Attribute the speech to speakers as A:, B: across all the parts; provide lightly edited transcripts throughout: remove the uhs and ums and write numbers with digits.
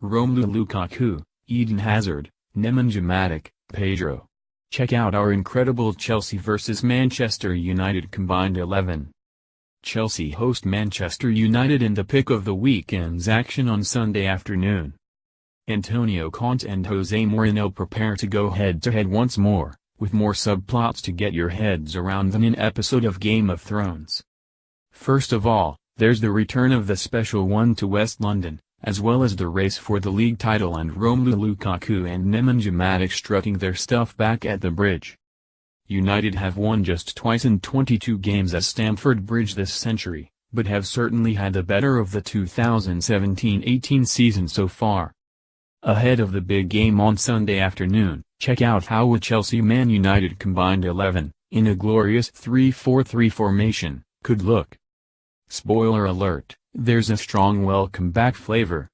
A: Romelu Lukaku, Eden Hazard, Nemanja Matic, Pedro. Check out our incredible Chelsea vs Manchester United combined 11. Chelsea host Manchester United in the pick of the weekend's action on Sunday afternoon. Antonio Conte and Jose Mourinho prepare to go head-to-head once more, with more subplots to get your heads around than an episode of Game of Thrones. First of all, there's the return of the special one to West London, as well as the race for the league title and Romelu Lukaku and Nemanja Matic strutting their stuff back at the Bridge. United have won just twice in 22 games at Stamford Bridge this century, but have certainly had the better of the 2017-18 season so far. Ahead of the big game on Sunday afternoon, check out how a Chelsea-Man United combined 11, in a glorious 3-4-3 formation, could look. Spoiler alert, there's a strong welcome back flavor.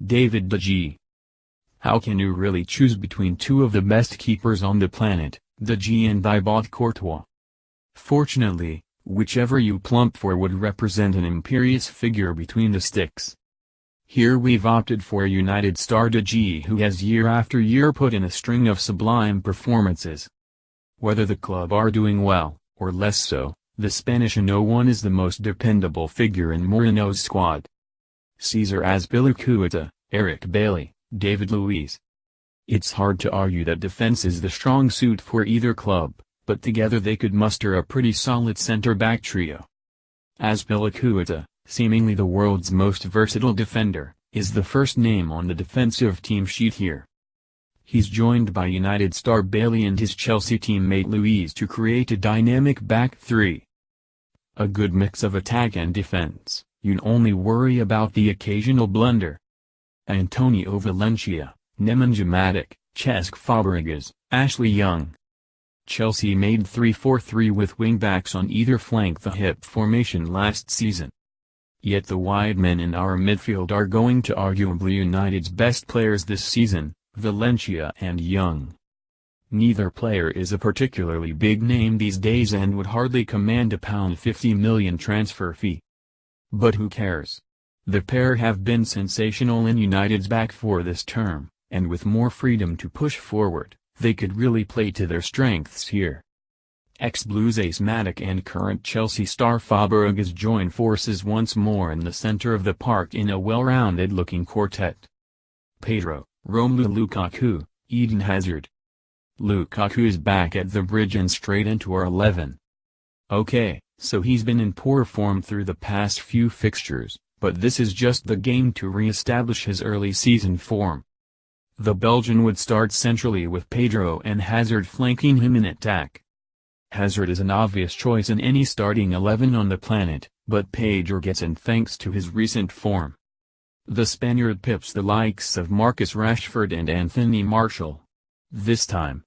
A: David De Gea. How can you really choose between two of the best keepers on the planet, De Gea and Thibaut Courtois? Fortunately, whichever you plump for would represent an imperious figure between the sticks. Here we've opted for United star De Gea, who has year after year put in a string of sublime performances. Whether the club are doing well, or less so, the Spanish '01 is the most dependable figure in Mourinho's squad. Cesar Azpilicueta, Eric Bailly, David Luiz. It's hard to argue that defense is the strong suit for either club, but together they could muster a pretty solid centre-back trio. Azpilicueta, seemingly the world's most versatile defender, is the first name on the defensive team sheet here. He's joined by United star Bailly and his Chelsea teammate Luiz to create a dynamic back three. A good mix of attack and defense, you'd only worry about the occasional blunder. Antonio Valencia, Nemanja Matic, Cesc Fabregas, Ashley Young. Chelsea made 3-4-3 with wingbacks on either flank the hip formation last season. Yet the wide men in our midfield are going to arguably United's best players this season, Valencia and Young. Neither player is a particularly big name these days and would hardly command a £50 million transfer fee. But who cares? The pair have been sensational in United's back four this term, and with more freedom to push forward, they could really play to their strengths here. Ex-Blues ace Matic and current Chelsea star Fabregas join forces once more in the center of the park in a well-rounded-looking quartet. Pedro, Romelu Lukaku, Eden Hazard. Lukaku is back at the Bridge and straight into our 11. Okay, so he's been in poor form through the past few fixtures, but this is just the game to re-establish his early season form. The Belgian would start centrally with Pedro and Hazard flanking him in attack. Hazard is an obvious choice in any starting 11 on the planet, but Pedro gets in thanks to his recent form. The Spaniard pips the likes of Marcus Rashford and Anthony Martial. This time,